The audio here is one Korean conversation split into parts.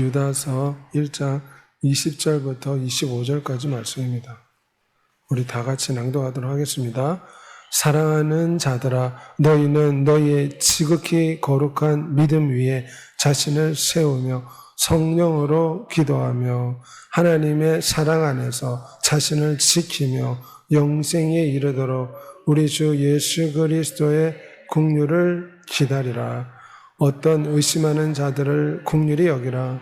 유다서 1장 20절부터 25절까지 말씀입니다. 우리 다 같이 낭독하도록 하겠습니다. 사랑하는 자들아, 너희는 너희의 지극히 거룩한 믿음 위에 자신을 세우며 성령으로 기도하며 하나님의 사랑 안에서 자신을 지키며 영생에 이르도록 우리 주 예수 그리스도의 긍휼을 기다리라. 어떤 의심하는 자들을 긍휼히 여기라.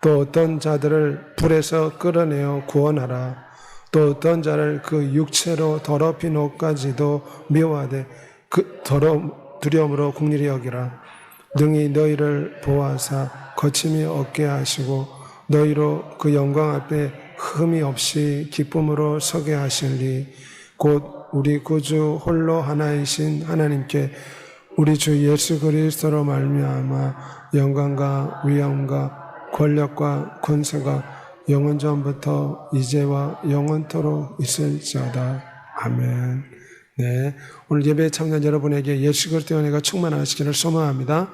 또 어떤 자들을 불에서 끌어내어 구원하라. 또 어떤 자를 그 육체로 더럽힌 옷까지도 미워하되 그 두려움으로 긍휼히 여기라. 능히 너희를 보호하사 거침이 없게 하시고 너희로 그 영광 앞에 흠이 없이 기쁨으로 서게 하실리. 곧 우리 구주 홀로 하나이신 하나님께 우리 주 예수 그리스도로 말미암아 영광과 위엄과 권력과 권세가 영원 전부터 이제와 영원토록 있을지어다. 아멘. 네, 오늘 예배에 참여한 여러분에게 예수 그리스도의 은혜가 충만하시기를 소망합니다.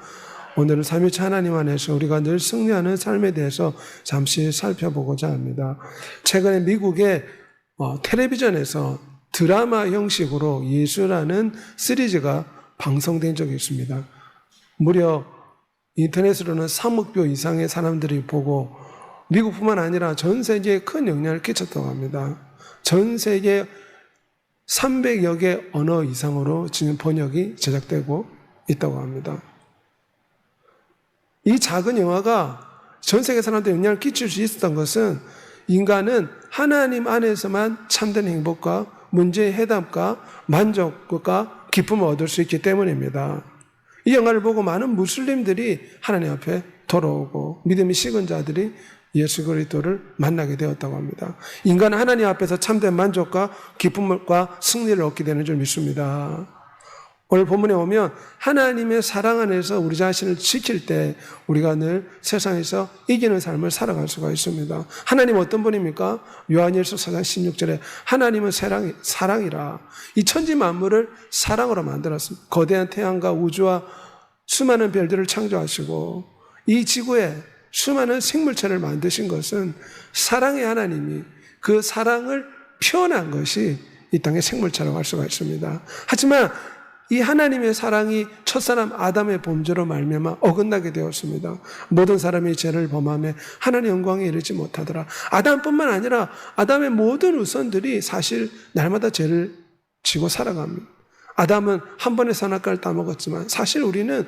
오늘은 삼위일체 하나님 안에서 우리가 늘 승리하는 삶에 대해서 잠시 살펴보고자 합니다. 최근에 미국의 텔레비전에서 드라마 형식으로 예수라는 시리즈가 방송된 적이 있습니다. 무려 인터넷으로는 3억 뷰 이상의 사람들이 보고 미국뿐만 아니라 전 세계에 큰 영향을 끼쳤다고 합니다. 전 세계 300여 개 언어 이상으로 지금 번역이 제작되고 있다고 합니다. 이 작은 영화가 전 세계 사람들에 영향을 끼칠 수 있었던 것은 인간은 하나님 안에서만 참된 행복과 문제의 해답과 만족과 기쁨을 얻을 수 있기 때문입니다. 이 영화를 보고 많은 무슬림들이 하나님 앞에 돌아오고 믿음이 식은 자들이 예수 그리스도를 만나게 되었다고 합니다. 인간은 하나님 앞에서 참된 만족과 기쁨과 승리를 얻게 되는 줄 믿습니다. 오늘 본문에 보면 하나님의 사랑 안에서 우리 자신을 지킬 때 우리가 늘 세상에서 이기는 삶을 살아갈 수가 있습니다. 하나님 어떤 분입니까? 요한일서 4장 16절에 하나님은 사랑이라. 이 천지 만물을 사랑으로 만들었습니다. 거대한 태양과 우주와 수많은 별들을 창조하시고 이 지구에 수많은 생물체를 만드신 것은 사랑의 하나님이 그 사랑을 표현한 것이 이 땅의 생물체라고 할 수가 있습니다. 하지만 이 하나님의 사랑이 첫사람 아담의 범죄로 말미암아 어긋나게 되었습니다. 모든 사람이 죄를 범하며 하나님의 영광에 이르지 못하더라. 아담뿐만 아니라 아담의 모든 후손들이 사실 날마다 죄를 지고 살아갑니다. 아담은 한 번의 선악과를 따먹었지만 사실 우리는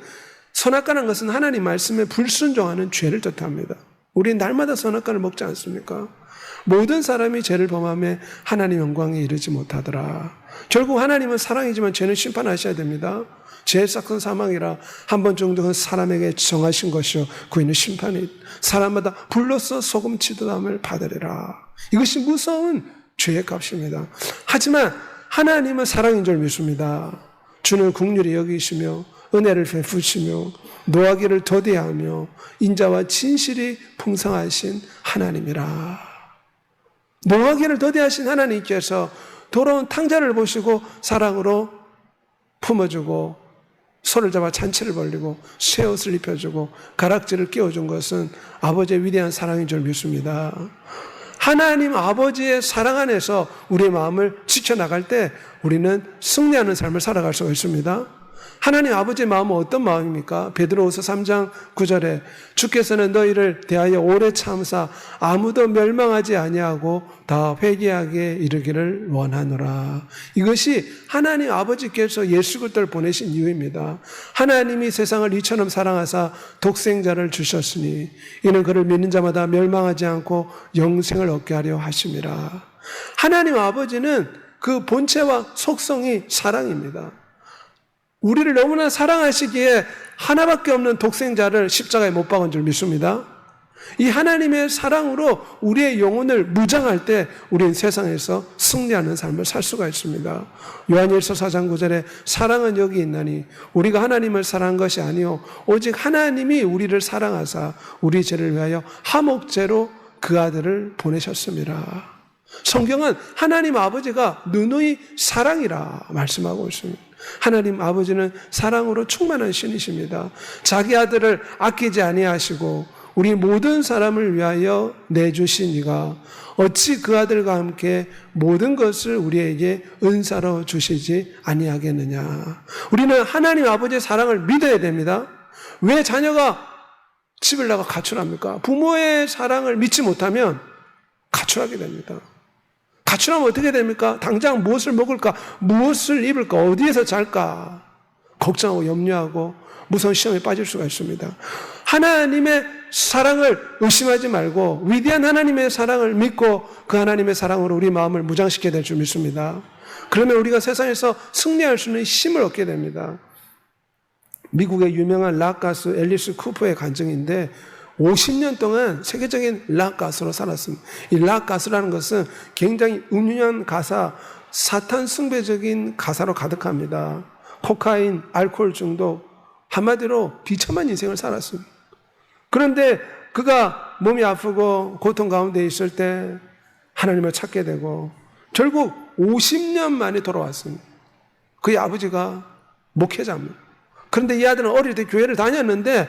선악과라는 것은 하나님 말씀에 불순종하는 죄를 뜻합니다. 우리는 날마다 선악과를 먹지 않습니까? 모든 사람이 죄를 범하며 하나님 영광에 이르지 못하더라. 결국 하나님은 사랑이지만 죄는 심판하셔야 됩니다. 죄의 삭은 사망이라 한 번 정도는 사람에게 정하신 것이요 그이는 심판이 사람마다 불로써 소금 치듯함을 받으리라. 이것이 무서운 죄의 값입니다. 하지만 하나님은 사랑인 줄 믿습니다. 주는 긍휼히 여기시며 은혜를 베푸시며 노하기를 더디하며 인자와 진실이 풍성하신 하나님이라. 노하기를 더디하신 하나님께서 돌아온 탕자를 보시고 사랑으로 품어주고 손을 잡아 잔치를 벌리고 새 옷을 입혀주고 가락지를 끼워준 것은 아버지의 위대한 사랑인 줄 믿습니다. 하나님 아버지의 사랑 안에서 우리의 마음을 지켜나갈 때 우리는 승리하는 삶을 살아갈 수가 있습니다. 하나님 아버지의 마음은 어떤 마음입니까? 베드로후서 3장 9절에 주께서는 너희를 대하여 오래 참사 아무도 멸망하지 아니하고 다 회개하게 이르기를 원하노라. 이것이 하나님 아버지께서 예수 그리스도를 보내신 이유입니다. 하나님이 세상을 이처럼 사랑하사 독생자를 주셨으니 이는 그를 믿는 자마다 멸망하지 않고 영생을 얻게 하려 하심이라. 하나님 아버지는 그 본체와 속성이 사랑입니다. 우리를 너무나 사랑하시기에 하나밖에 없는 독생자를 십자가에 못 박은 줄 믿습니다. 이 하나님의 사랑으로 우리의 영혼을 무장할 때 우리는 세상에서 승리하는 삶을 살 수가 있습니다. 요한일서 4장 9절에 사랑은 여기 있나니 우리가 하나님을 사랑한 것이 아니요 오직 하나님이 우리를 사랑하사 우리 죄를 위하여 화목제로 그 아들을 보내셨습니다. 성경은 하나님 아버지가 누누이 사랑이라 말씀하고 있습니다. 하나님 아버지는 사랑으로 충만한 신이십니다. 자기 아들을 아끼지 아니하시고 우리 모든 사람을 위하여 내주신 이가 어찌 그 아들과 함께 모든 것을 우리에게 은사로 주시지 아니하겠느냐. 우리는 하나님 아버지의 사랑을 믿어야 됩니다. 왜 자녀가 집을 나가 가출합니까? 부모의 사랑을 믿지 못하면 가출하게 됩니다. 가출하면 어떻게 됩니까? 당장 무엇을 먹을까? 무엇을 입을까? 어디에서 잘까? 걱정하고 염려하고 무서운 시험에 빠질 수가 있습니다. 하나님의 사랑을 의심하지 말고 위대한 하나님의 사랑을 믿고 그 하나님의 사랑으로 우리 마음을 무장시켜야 될 줄 믿습니다. 그러면 우리가 세상에서 승리할 수 있는 힘을 얻게 됩니다. 미국의 유명한 락 가수 앨리스 쿠퍼의 간증인데 50년 동안 세계적인 락 가수로 살았습니다. 이 락 가수라는 것은 굉장히 음흉한 가사, 사탄 숭배적인 가사로 가득합니다. 코카인, 알코올 중독, 한마디로 비참한 인생을 살았습니다. 그런데 그가 몸이 아프고 고통 가운데 있을 때 하나님을 찾게 되고 결국 50년 만에 돌아왔습니다. 그의 아버지가 목회자입니다. 그런데 이 아들은 어릴 때 교회를 다녔는데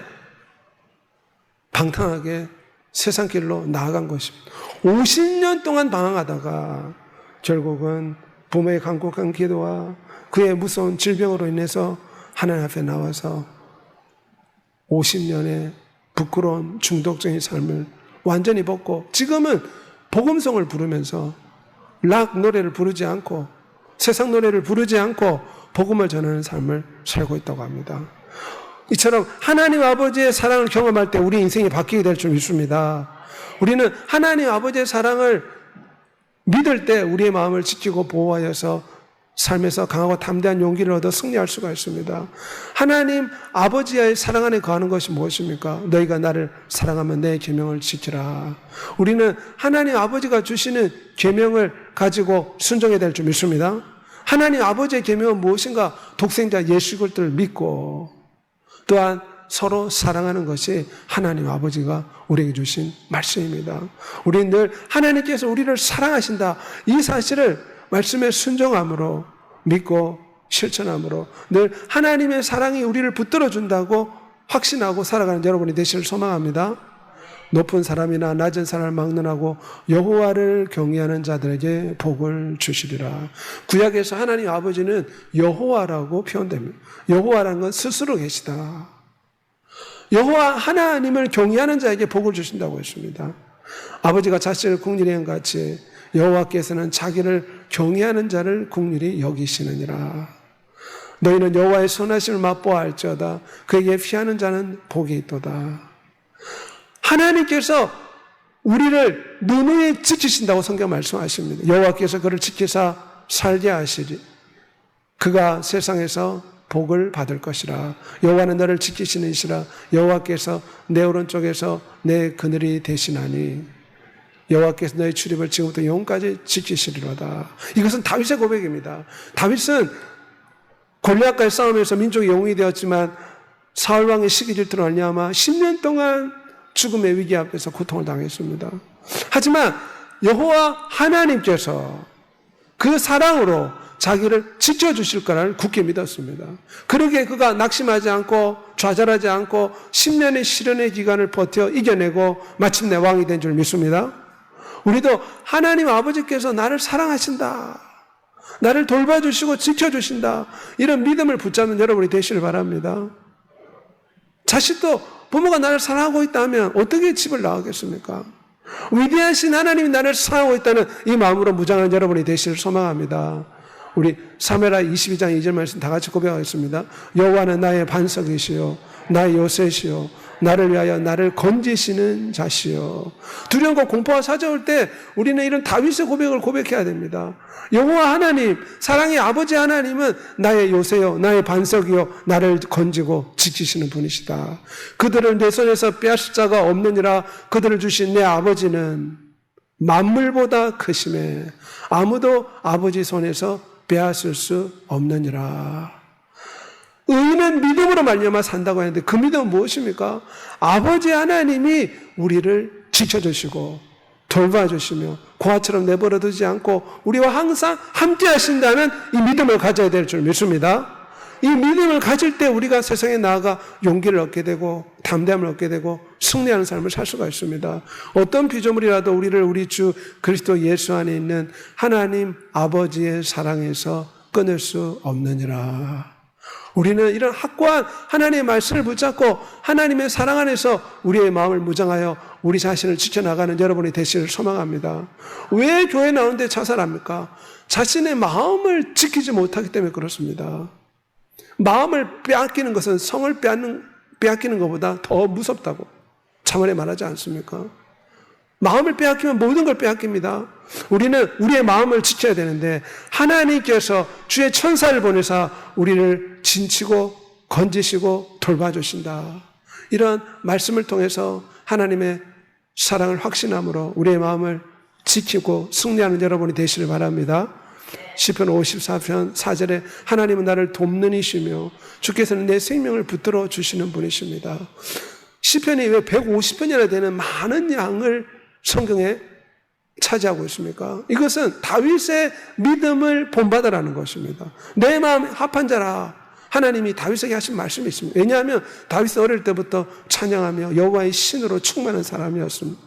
방탕하게 세상 길로 나아간 것입니다. 50년 동안 방황하다가 결국은 부모의 간곡한 기도와 그의 무서운 질병으로 인해서 하나님 앞에 나와서 50년의 부끄러운 중독적인 삶을 완전히 벗고 지금은 복음성을 부르면서 락 노래를 부르지 않고 세상 노래를 부르지 않고 복음을 전하는 삶을 살고 있다고 합니다. 이처럼 하나님 아버지의 사랑을 경험할 때 우리 인생이 바뀌게 될 줄 믿습니다. 우리는 하나님 아버지의 사랑을 믿을 때 우리의 마음을 지키고 보호하여서 삶에서 강하고 담대한 용기를 얻어 승리할 수가 있습니다. 하나님 아버지의 사랑 안에 거하는 것이 무엇입니까? 너희가 나를 사랑하면 내 계명을 지키라. 우리는 하나님 아버지가 주시는 계명을 가지고 순종해야 될 줄 믿습니다. 하나님 아버지의 계명은 무엇인가? 독생자 예수 그리스도를 믿고 또한 서로 사랑하는 것이 하나님 아버지가 우리에게 주신 말씀입니다. 우리는 늘 하나님께서 우리를 사랑하신다. 이 사실을 말씀에 순종함으로 믿고 실천함으로 늘 하나님의 사랑이 우리를 붙들어 준다고 확신하고 살아가는 여러분이 되시길 소망합니다. 높은 사람이나 낮은 사람을 막론하고 여호와를 경외하는 자들에게 복을 주시리라. 구약에서 하나님 아버지는 여호와라고 표현됩니다. 여호와라는 건 스스로 계시다. 여호와 하나님을 경외하는 자에게 복을 주신다고 했습니다. 아버지가 자신을 국률히 한 같이 여호와께서는 자기를 경외하는 자를 국률히 여기시느니라. 너희는 여호와의 선하심을 맛보아 알지어다. 그에게 피하는 자는 복이 있도다. 하나님께서 우리를 누누이 지키신다고 성경 말씀하십니다. 여호와께서 그를 지키사 살게 하시리. 그가 세상에서 복을 받을 것이라. 여호와는 너를 지키시는 이시라. 여호와께서 내 오른쪽에서 내 그늘이 되시나니 여호와께서 너의 출입을 지금부터 영까지 지키시리로다. 이것은 다윗의 고백입니다. 다윗은 골리앗과의 싸움에서 민족의 영웅이 되었지만 사울 왕의 시기 질투로 말미암아 10년 동안 죽음의 위기 앞에서 고통을 당했습니다. 하지만 여호와 하나님께서 그 사랑으로 자기를 지켜주실 거라는 굳게 믿었습니다. 그러기에 그가 낙심하지 않고 좌절하지 않고 10년의 시련의 기간을 버텨 이겨내고 마침내 왕이 된 줄 믿습니다. 우리도 하나님 아버지께서 나를 사랑하신다. 나를 돌봐주시고 지켜주신다. 이런 믿음을 붙잡는 여러분이 되시길 바랍니다. 자식도 부모가 나를 사랑하고 있다면 어떻게 집을 나가겠습니까? 위대하신 하나님이 나를 사랑하고 있다는 이 마음으로 무장하는 여러분이 되시길 소망합니다. 우리 사무엘하 22장 2절 말씀 다 같이 고백하겠습니다. 여호와는 나의 반석이시요 나의 요새시요 나를 위하여 나를 건지시는 자시요. 두려움과 공포가 찾아올 때 우리는 이런 다윗의 고백을 고백해야 됩니다. 여호와 하나님, 사랑의 아버지 하나님은 나의 요새요 나의 반석이요 나를 건지고 지키시는 분이시다. 그들을 내 손에서 빼앗을 자가 없느니라. 그들을 주신 내 아버지는 만물보다 크심에 아무도 아버지 손에서 빼앗을 수 없느니라. 의인은 믿음으로 말미암아 산다고 하는데 그 믿음은 무엇입니까? 아버지 하나님이 우리를 지켜주시고 돌봐주시며 고아처럼 내버려두지 않고 우리와 항상 함께 하신다는 이 믿음을 가져야 될 줄 믿습니다. 이 믿음을 가질 때 우리가 세상에 나아가 용기를 얻게 되고 담대함을 얻게 되고 승리하는 삶을 살 수가 있습니다. 어떤 피조물이라도 우리를 우리 주 그리스도 예수 안에 있는 하나님 아버지의 사랑에서 끊을 수 없느니라. 우리는 이런 확고한 하나님의 말씀을 붙잡고 하나님의 사랑 안에서 우리의 마음을 무장하여 우리 자신을 지켜나가는 여러분이 되시기를 소망합니다. 왜 교회 나오는데 자살합니까? 자신의 마음을 지키지 못하기 때문에 그렇습니다. 마음을 빼앗기는 것은 성을 빼앗기는 것보다 더 무섭다고 자문에 말하지 않습니까? 마음을 빼앗기면 모든 걸 빼앗깁니다. 우리는 우리의 마음을 지켜야 되는데 하나님께서 주의 천사를 보내사 우리를 진치고 건지시고 돌봐주신다. 이런 말씀을 통해서 하나님의 사랑을 확신함으로 우리의 마음을 지키고 승리하는 여러분이 되시길 바랍니다. 시편 54편 4절에 하나님은 나를 돕는 이시며 주께서는 내 생명을 붙들어 주시는 분이십니다. 시편이 왜 150편이나 되는 많은 양을 성경에 차지하고 있습니까? 이것은 다윗의 믿음을 본받으라는 것입니다. 내 마음 합한 자라 하나님이 다윗에게 하신 말씀이 있습니다. 왜냐하면 다윗은 어릴 때부터 찬양하며 여호와의 신으로 충만한 사람이었습니다.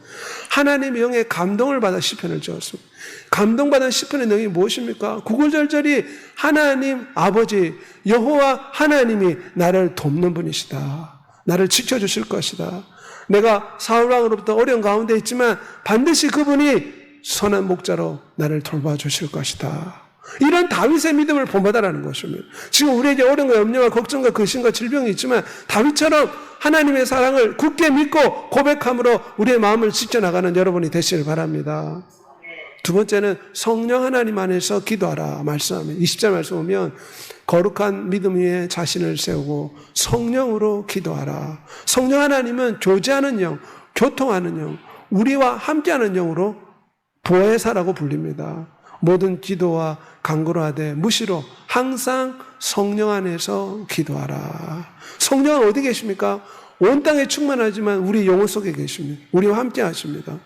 하나님의 영에 감동을 받아 시편을 지었습니다. 감동받은 시편의 내용이 무엇입니까? 구구절절이 하나님 아버지 여호와 하나님이 나를 돕는 분이시다. 나를 지켜주실 것이다. 내가 사울왕으로부터 어려운 가운데 있지만 반드시 그분이 선한 목자로 나를 돌봐주실 것이다. 이런 다윗의 믿음을 본받아라는 것입니다. 지금 우리에게 어려움과 염려와 걱정과 근심과 질병이 있지만 다윗처럼 하나님의 사랑을 굳게 믿고 고백함으로 우리의 마음을 지켜나가는 여러분이 되시길 바랍니다. 두 번째는 성령 하나님 안에서 기도하라 말씀합니다. 20절 말씀 보면 거룩한 믿음 위에 자신을 세우고 성령으로 기도하라. 성령 하나님은 교제하는 영, 교통하는 영, 우리와 함께하는 영으로 보혜사라고 불립니다. 모든 기도와 간구로 하되 무시로 항상 성령 안에서 기도하라. 성령은 어디 계십니까? 온 땅에 충만하지만 우리 영혼 속에 계십니다. 우리와 함께 하십니다.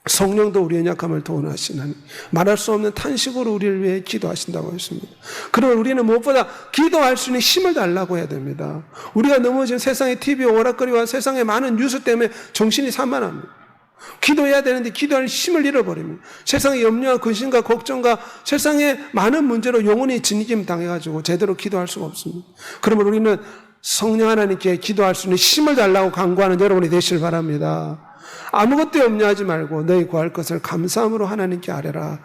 성령도 우리의 약함을 도원하시는 말할 수 없는 탄식으로 우리를 위해 기도하신다고 했습니다. 그러면 우리는 무엇보다 기도할 수 있는 힘을 달라고 해야 됩니다. 우리가 너무 지금 세상의 TV 오락거리와 세상의 많은 뉴스 때문에 정신이 산만합니다. 기도해야 되는데 기도할 힘을 잃어버립니다. 세상의 염려와 근심과 걱정과 세상의 많은 문제로 영혼이 진기임 당해가지고 제대로 기도할 수가 없습니다. 그러면 우리는 성령 하나님께 기도할 수 있는 힘을 달라고 간구하는 여러분이 되시길 바랍니다. 아무것도 염려하지 말고 너희 구할 것을 감사함으로 하나님께 아뢰라.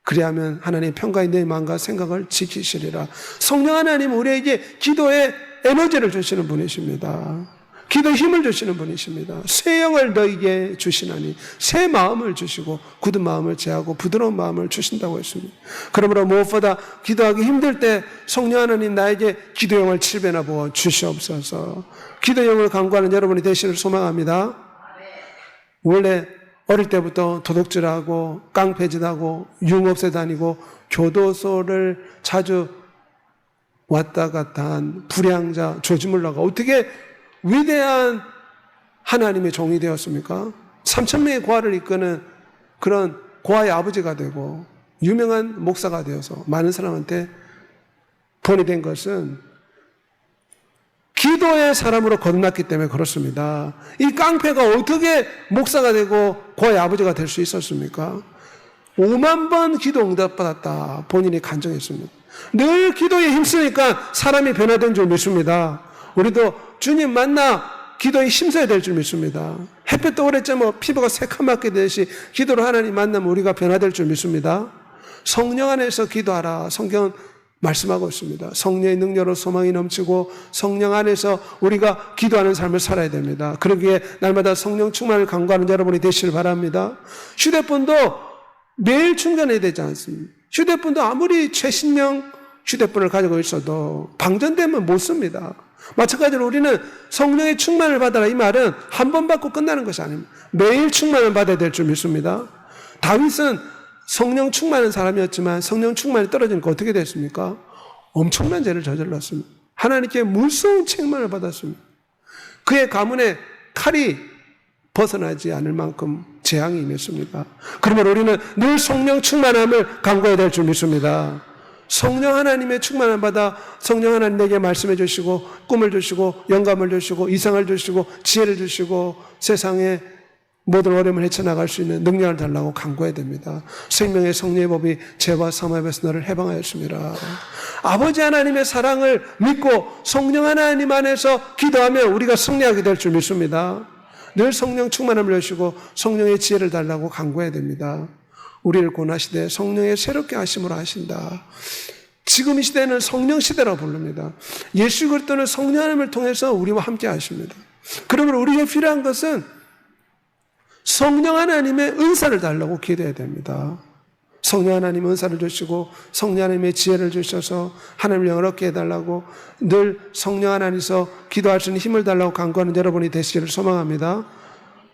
그리하면 하나님의 평가에 너희 마음과 생각을 지키시리라. 성령 하나님은 우리에게 기도에 에너지를 주시는 분이십니다. 기도에 힘을 주시는 분이십니다. 새 영을 너희에게 주시나니 새 마음을 주시고 굳은 마음을 제하고 부드러운 마음을 주신다고 했습니다. 그러므로 무엇보다 기도하기 힘들 때 성령 하나님 나에게 기도 영을 7배나 부어 주시옵소서. 기도 영을 간구하는 여러분이 되시기를 소망합니다. 원래 어릴 때부터 도둑질하고 깡패짓하고 유흥업소에 다니고 교도소를 자주 왔다 갔다 한 불량자 조지물러가 어떻게 위대한 하나님의 종이 되었습니까? 3,000명의 고아를 이끄는 그런 고아의 아버지가 되고 유명한 목사가 되어서 많은 사람한테 본이 된 것은 기도의 사람으로 거듭났기 때문에 그렇습니다. 이 깡패가 어떻게 목사가 되고 고아의 아버지가 될 수 있었습니까? 5만 번 기도 응답받았다 본인이 간증했습니다. 늘 기도에 힘쓰니까 사람이 변화된 줄 믿습니다. 우리도 주님 만나 기도에 힘써야 될 줄 믿습니다. 햇볕 오래쯤 피부가 새카맣게 되듯이 기도로 하나님 만나면 우리가 변화될 줄 믿습니다. 성령 안에서 기도하라. 성경은 말씀하고 있습니다. 성령의 능력으로 소망이 넘치고 성령 안에서 우리가 기도하는 삶을 살아야 됩니다. 그러기에 날마다 성령 충만을 간구하는 여러분이 되시길 바랍니다. 휴대폰도 매일 충전해야 되지 않습니까? 휴대폰도 아무리 최신형 휴대폰을 가지고 있어도 방전되면 못 씁니다. 마찬가지로 우리는 성령의 충만을 받아라 이 말은 한 번 받고 끝나는 것이 아닙니다. 매일 충만을 받아야 될 줄 믿습니다. 다윗은 성령 충만한 사람이었지만 성령 충만이 떨어지니까 어떻게 됐습니까? 엄청난 죄를 저질렀습니다. 하나님께 무서운 책망을 받았습니다. 그의 가문에 칼이 벗어나지 않을 만큼 재앙이 임했습니다. 그러면 우리는 늘 성령 충만함을 간구해야 될 줄 믿습니다. 성령 하나님의 충만을 받아 성령 하나님 내게 말씀해 주시고 꿈을 주시고 영감을 주시고 이상을 주시고 지혜를 주시고 세상에 모든 어려움을 헤쳐나갈 수 있는 능력을 달라고 간구해야 됩니다. 생명의 성령의 법이 죄와 사망에서 너를 해방하였습니다. 아버지 하나님의 사랑을 믿고 성령 하나님 안에서 기도하면 우리가 승리하게 될 줄 믿습니다. 늘 성령 충만함을 주시고 성령의 지혜를 달라고 간구해야 됩니다. 우리를 권하시되 성령의 새롭게 하심으로 하신다. 지금 이 시대는 성령 시대라고 부릅니다. 예수 그리스도는 성령 하나님을 통해서 우리와 함께 하십니다. 그러면 우리에게 필요한 것은 성령 하나님의 은사를 달라고 기도해야 됩니다. 성령 하나님 은사를 주시고 성령 하나님의 지혜를 주셔서 하나님을 영어롭게 해달라고 늘 성령 하나님께서 기도할 수 있는 힘을 달라고 간구하는 여러분이 되시기를 소망합니다.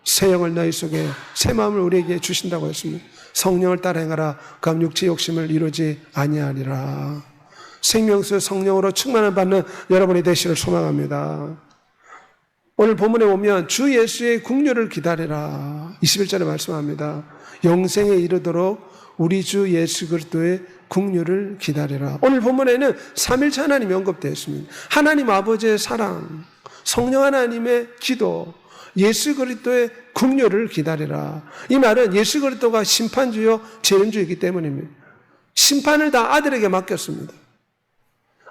새 영을 너희 속에 새 마음을 우리에게 주신다고 했습니다. 성령을 따라 행하라. 그럼 육체의 욕심을 이루지 아니하리라. 생명수 성령으로 충만을 받는 여러분이 되시기를 소망합니다. 오늘 본문에 보면 주 예수의 국류를 기다리라. 21절에 말씀합니다. 영생에 이르도록 우리 주 예수 그리스도의 국류를 기다리라. 오늘 본문에는 삼일체 하나님이 언급되어 있습니다. 하나님 아버지의 사랑, 성령 하나님의 기도, 예수 그리스도의 국류를 기다리라. 이 말은 예수 그리스도가 심판주요 재림주이기 때문입니다. 심판을 다 아들에게 맡겼습니다.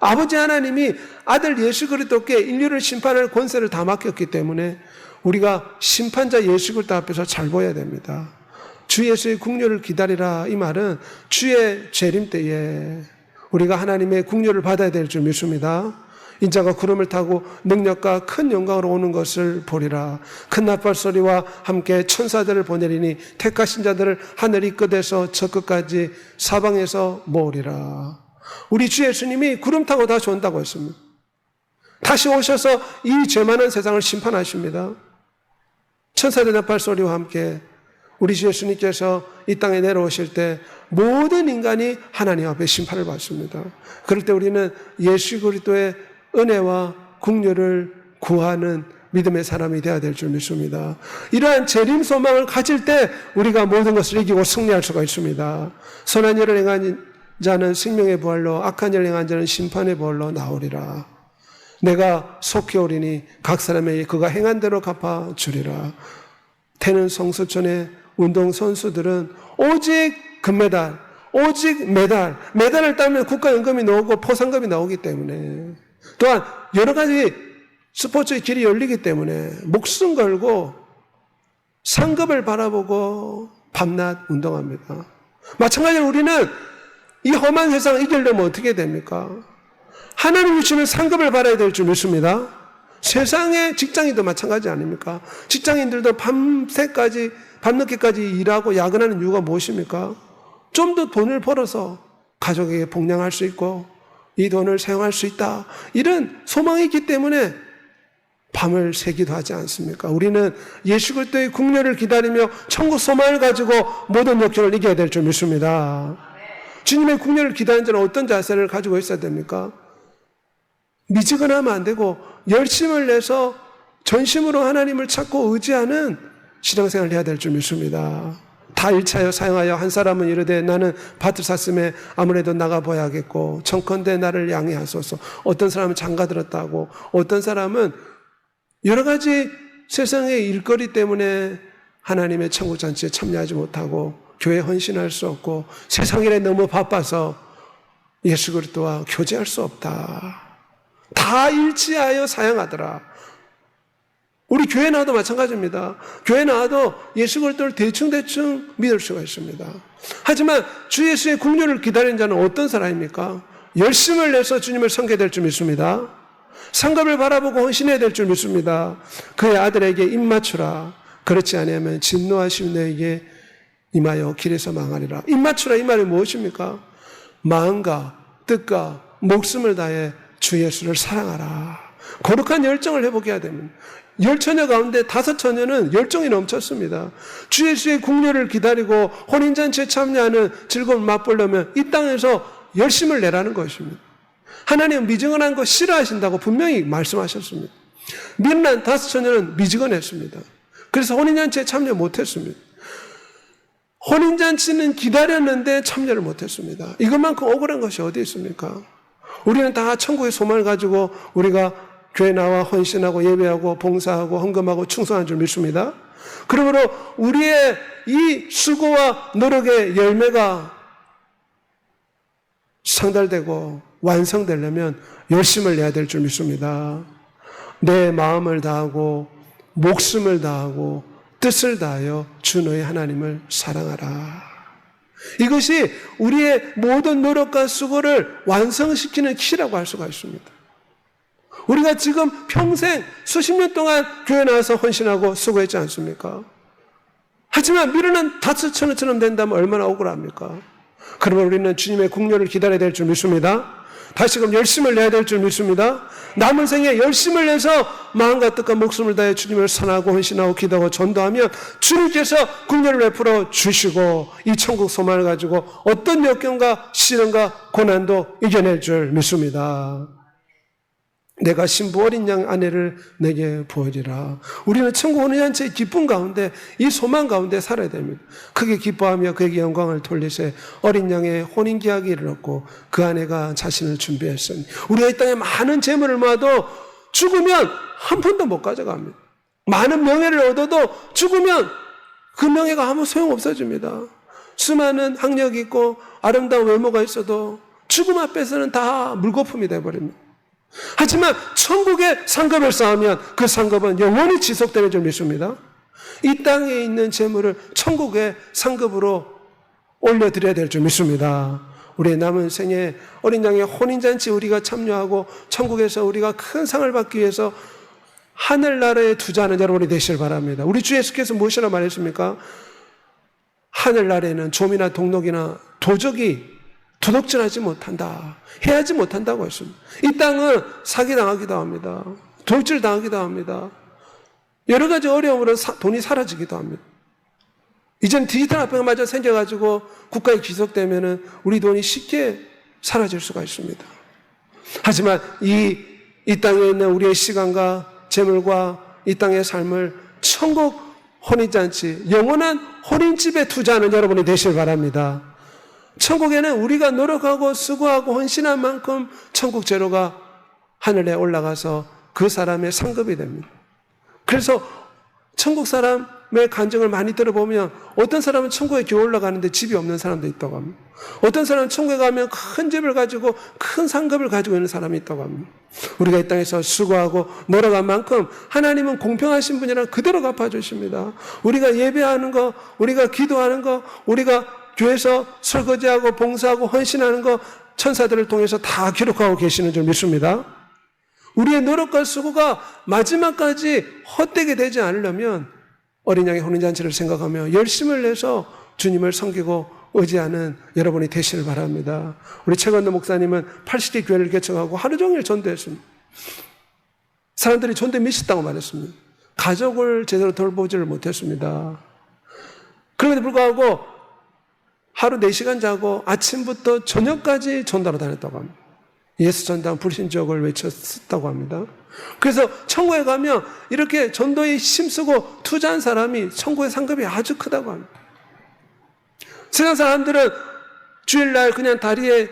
아버지 하나님이 아들 예수 그리스도께 인류를 심판할 권세를 다 맡겼기 때문에 우리가 심판자 예수 그리스도 앞에서 잘 보여야 됩니다. 주 예수의 국류를 기다리라. 이 말은 주의 재림 때에 우리가 하나님의 국류를 받아야 될 줄 믿습니다. 인자가 구름을 타고 능력과 큰 영광으로 오는 것을 보리라. 큰 나팔 소리와 함께 천사들을 보내리니 택하신 자들을 하늘 이 끝에서 저 끝까지 사방에서 모으리라. 우리 주 예수님이 구름 타고 다시 온다고 했습니다. 다시 오셔서 이 죄 많은 세상을 심판하십니다. 천사들 나팔 소리와 함께 우리 주 예수님께서 이 땅에 내려오실 때 모든 인간이 하나님 앞에 심판을 받습니다. 그럴 때 우리는 예수 그리스도의 은혜와 국류를 구하는 믿음의 사람이 되어야 될 줄 믿습니다. 이러한 재림 소망을 가질 때 우리가 모든 것을 이기고 승리할 수가 있습니다. 선한 일을 행한 자는 생명의 부활로 악한 일을 행한 자는 심판의 부활로 나오리라. 내가 속히 오리니 각 사람에게 그가 행한 대로 갚아주리라. 태는 성수촌의 운동선수들은 오직 금메달, 오직 메달을 따면 국가연금이 나오고 포상금이 나오기 때문에 또한 여러 가지 스포츠의 길이 열리기 때문에 목숨 걸고 상급을 바라보고 밤낮 운동합니다. 마찬가지로 우리는 이 험한 세상을 이기려면 어떻게 됩니까? 하나님이 주시는 상급을 받아야 될 줄 믿습니다. 세상의 직장인도 마찬가지 아닙니까? 직장인들도 밤늦게까지 일하고 야근하는 이유가 무엇입니까? 좀 더 돈을 벌어서 가족에게 복양할 수 있고 이 돈을 사용할 수 있다. 이런 소망이 있기 때문에 밤을 새기도 하지 않습니까? 우리는 예수 그리스도의 국류를 기다리며 천국 소망을 가지고 모든 역경을 이겨야 될 줄 믿습니다. 주님의 국류를 기다리는 자는 어떤 자세를 가지고 있어야 됩니까? 미지근하면 안 되고 열심을 내서 전심으로 하나님을 찾고 의지하는 신앙생활을 해야 될 줄 믿습니다. 다 일차여 사용하여 한 사람은 이르되 나는 밭을 샀음에 아무래도 나가봐야겠고 청컨대 나를 양해하소서. 어떤 사람은 장가 들었다고, 어떤 사람은 여러 가지 세상의 일거리 때문에 하나님의 천국 잔치에 참여하지 못하고 교회에 헌신할 수 없고 세상 일에 너무 바빠서 예수 그리스도와 교제할 수 없다. 다 일치하여 사용하더라. 우리 교회 나와도 마찬가지입니다. 교회 나와도 예수 그리스도를 대충 믿을 수가 있습니다. 하지만 주 예수의 국류를 기다리는 자는 어떤 사람입니까? 열심을 내서 주님을 섬기게 될 줄 믿습니다. 상급을 바라보고 헌신해야 될 줄 믿습니다. 그의 아들에게 입 맞추라. 그렇지 않으면 진노하신 너에게 임하여 길에서 망하리라. 입 맞추라 이 말이 무엇입니까? 마음과 뜻과 목숨을 다해 주 예수를 사랑하라. 거룩한 열정을 회복해야 됩니다. 10처녀 가운데 5처녀는 열정이 넘쳤습니다. 주 예수의 국류를 기다리고 혼인잔치에 참여하는 즐거움을 맛보려면 이 땅에서 열심을 내라는 것입니다. 하나님은 미지근한 거 싫어하신다고 분명히 말씀하셨습니다. 미련한 5처녀는 미지근했습니다. 그래서 혼인잔치에 참여 못했습니다. 혼인잔치는 기다렸는데 참여를 못했습니다. 이것만큼 억울한 것이 어디 있습니까? 우리는 다 천국의 소망을 가지고 우리가 교회 나와 헌신하고 예배하고 봉사하고 헌금하고 충성한 줄 믿습니다. 그러므로 우리의 이 수고와 노력의 열매가 상달되고 완성되려면 열심을 내야 될 줄 믿습니다. 내 마음을 다하고 목숨을 다하고 뜻을 다하여 주 너의 하나님을 사랑하라. 이것이 우리의 모든 노력과 수고를 완성시키는 키라고 할 수가 있습니다. 우리가 지금 평생 수십 년 동안 교회 나와서 헌신하고 수고했지 않습니까? 하지만 미련한 다스천처럼 된다면 얼마나 억울합니까? 그러면 우리는 주님의 국료를 기다려야 될 줄 믿습니다. 다시금 열심을 내야 될 줄 믿습니다. 남은 생에 열심을 내서 마음과 뜻과 목숨을 다해 주님을 선하고 헌신하고 기도하고 전도하면 주님께서 국료를 베풀어 주시고 이 천국 소망을 가지고 어떤 역경과 시련과 고난도 이겨낼 줄 믿습니다. 내가 신부 어린 양 아내를 내게 보이리라. 우리는 천국 혼인잔치의 기쁨 가운데 이 소망 가운데 살아야 됩니다. 크게 기뻐하며 그에게 영광을 돌리세 어린 양의 혼인기약이 이르렀고 그 아내가 자신을 준비했으니. 우리가 이 땅에 많은 재물을 모아도 죽으면 한 푼도 못 가져갑니다. 많은 명예를 얻어도 죽으면 그 명예가 아무 소용 없어집니다. 수많은 학력이 있고 아름다운 외모가 있어도 죽음 앞에서는 다 물거품이 되어버립니다. 하지만 천국의 상급을 쌓으면 그 상급은 영원히 지속되는 줄 믿습니다. 이 땅에 있는 재물을 천국의 상급으로 올려드려야 될 줄 믿습니다. 우리의 남은 생에 어린 양의 혼인잔치 우리가 참여하고 천국에서 우리가 큰 상을 받기 위해서 하늘나라에 투자하는 여러분이 되시길 바랍니다. 우리 주 예수께서 무엇이라 말했습니까? 하늘나라에는 좀이나 동록이나 도적이 도둑질하지 못한다. 해하지 못한다고 했습니다. 이 땅은 사기당하기도 합니다. 돌질당하기도 합니다. 여러 가지 어려움으로 돈이 사라지기도 합니다. 이젠 디지털 화폐가 마저 생겨가지고 국가에 귀속되면은 우리 돈이 쉽게 사라질 수가 있습니다. 하지만 이 땅에 있는 우리의 시간과 재물과 이 땅의 삶을 천국 혼인잔치, 영원한 혼인집에 투자하는 여러분이 되시길 바랍니다. 천국에는 우리가 노력하고 수고하고 헌신한 만큼 천국 재료가 하늘에 올라가서 그 사람의 상급이 됩니다. 그래서 천국 사람의 간증을 많이 들어보면 어떤 사람은 천국에 겨우 올라가는데 집이 없는 사람도 있다고 합니다. 어떤 사람은 천국에 가면 큰 집을 가지고 큰 상급을 가지고 있는 사람이 있다고 합니다. 우리가 이 땅에서 수고하고 노력한 만큼 하나님은 공평하신 분이라 그대로 갚아주십니다. 우리가 예배하는 거, 우리가 기도하는 거, 우리가 교회에서 설거지하고 봉사하고 헌신하는 거 천사들을 통해서 다 기록하고 계시는 줄 믿습니다. 우리의 노력과 수고가 마지막까지 헛되게 되지 않으려면 어린 양의 혼인잔치를 생각하며 열심을 내서 주님을 섬기고 의지하는 여러분이 되시길 바랍니다. 우리 최건도 목사님은 80개 교회를 개척하고 하루 종일 전도했습니다. 사람들이 전도에 미쳤다고 말했습니다. 가족을 제대로 돌보지를 못했습니다. 그럼에도 불구하고 하루 4시간 자고 아침부터 저녁까지 전도하러 다녔다고 합니다. 예수 전당 불신족을 외쳤다고 합니다. 그래서 천국에 가면 이렇게 전도에 힘쓰고 투자한 사람이 천국의 상급이 아주 크다고 합니다. 세상 사람들은 주일날 그냥 다리에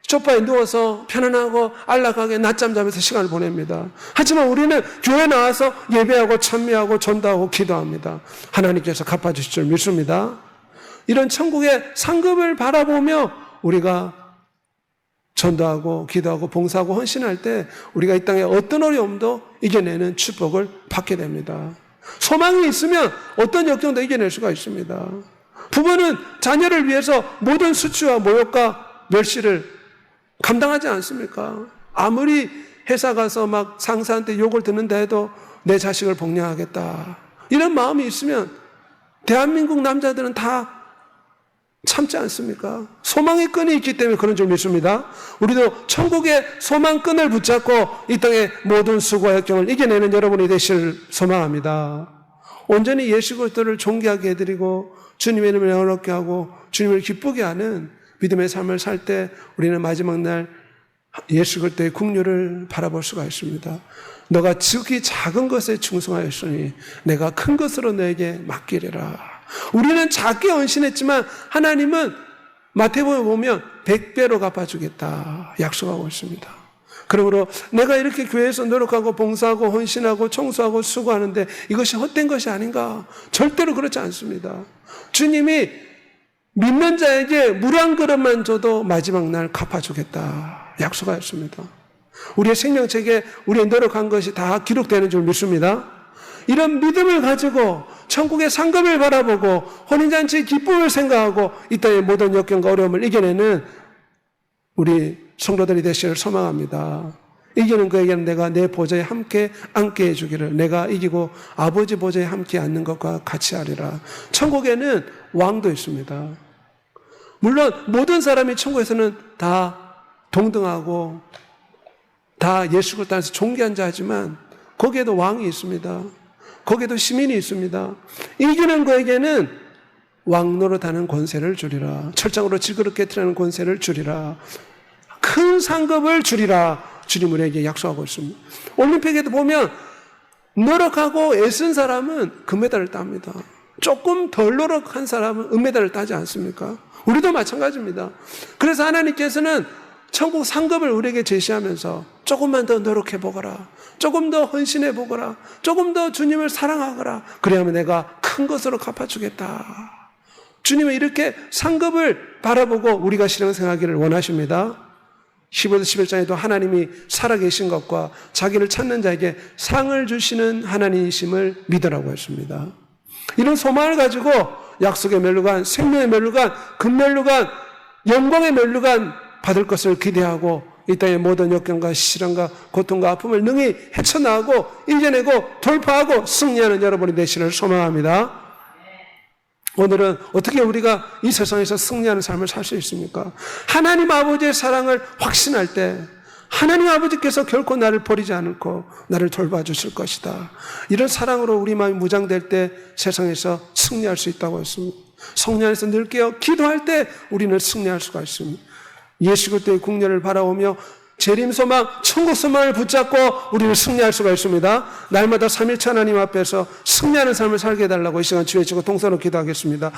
소파에 누워서 편안하고 안락하게 낮잠 자면서 시간을 보냅니다. 하지만 우리는 교회 나와서 예배하고 찬미하고 전도하고 기도합니다. 하나님께서 갚아주실 줄 믿습니다. 이런 천국의 상급을 바라보며 우리가 전도하고 기도하고 봉사하고 헌신할 때 우리가 이 땅에 어떤 어려움도 이겨내는 축복을 받게 됩니다. 소망이 있으면 어떤 역경도 이겨낼 수가 있습니다. 부모는 자녀를 위해서 모든 수치와 모욕과 멸시를 감당하지 않습니까? 아무리 회사 가서 막 상사한테 욕을 듣는다 해도 내 자식을 복양하겠다. 이런 마음이 있으면 대한민국 남자들은 다 참지 않습니까? 소망의 끈이 있기 때문에 그런 줄 믿습니다. 우리도 천국의 소망끈을 붙잡고 이 땅의 모든 수고와 역경을 이겨내는 여러분이 되실 소망합니다. 온전히 예수 그리스도를 존귀하게 해드리고 주님의 이름을 영원롭게 하고 주님을 기쁘게 하는 믿음의 삶을 살 때 우리는 마지막 날 예수 그리스도의 국류를 바라볼 수가 있습니다. 너가 지극히 작은 것에 충성하였으니 내가 큰 것으로 너에게 맡기리라. 우리는 작게 헌신했지만 하나님은 마태복음에 보면 100배로 갚아주겠다 약속하고 있습니다. 그러므로 내가 이렇게 교회에서 노력하고 봉사하고 헌신하고 청소하고 수고하는데 이것이 헛된 것이 아닌가? 절대로 그렇지 않습니다. 주님이 믿는 자에게 물 한 그릇만 줘도 마지막 날 갚아주겠다 약속하였습니다. 우리의 생명책에 우리의 노력한 것이 다 기록되는 줄 믿습니다. 이런 믿음을 가지고 천국의 상급을 바라보고 혼인잔치의 기쁨을 생각하고 이 땅의 모든 역경과 어려움을 이겨내는 우리 성도들이 되시기를 소망합니다. 이기는 그에게는 내가 내 보좌에 함께 앉게 해주기를, 내가 이기고 아버지 보좌에 함께 앉는 것과 같이 하리라. 천국에는 왕도 있습니다. 물론 모든 사람이 천국에서는 다 동등하고 다 예수를 따라서 존귀한 자지만 거기에도 왕이 있습니다. 거기에도 시민이 있습니다. 이기는 그에게는 왕노릇하는 권세를 주리라. 철장으로 질그릇게 트라는 권세를 주리라. 큰 상급을 주리라. 주님 우리에게 약속하고 있습니다. 올림픽에도 보면 노력하고 애쓴 사람은 금메달을 땁니다. 조금 덜 노력한 사람은 은메달을 따지 않습니까? 우리도 마찬가지입니다. 그래서 하나님께서는 천국 상급을 우리에게 제시하면서 조금만 더 노력해 보거라. 조금 더 헌신해 보거라. 조금 더 주님을 사랑하거라. 그래야만 내가 큰 것으로 갚아주겠다. 주님은 이렇게 상급을 바라보고 우리가 신앙생활하기를 원하십니다. 15절 11장에도 하나님이 살아계신 것과 자기를 찾는 자에게 상을 주시는 하나님이심을 믿으라고 했습니다. 이런 소망을 가지고 약속의 멸류관, 생명의 멸류관, 금멸류관, 영광의 멸류관 받을 것을 기대하고 이 땅의 모든 역경과 시련과 고통과 아픔을 능히 헤쳐나가고 이겨내고 돌파하고 승리하는 여러분이 되시기를 소망합니다. 오늘은 어떻게 우리가 이 세상에서 승리하는 삶을 살 수 있습니까? 하나님 아버지의 사랑을 확신할 때 하나님 아버지께서 결코 나를 버리지 않고 나를 돌봐주실 것이다. 이런 사랑으로 우리 마음이 무장될 때 세상에서 승리할 수 있다고 했습니다. 성령 안에서 늘 깨어 기도할 때 우리는 승리할 수가 있습니다. 예수 그리스도의 국려를 바라보며 재림 소망, 천국 소망을 붙잡고 우리는 승리할 수가 있습니다. 날마다 삼일체 하나님 앞에서 승리하는 삶을 살게 해달라고 이 시간 주의 치고 동서로 기도하겠습니다.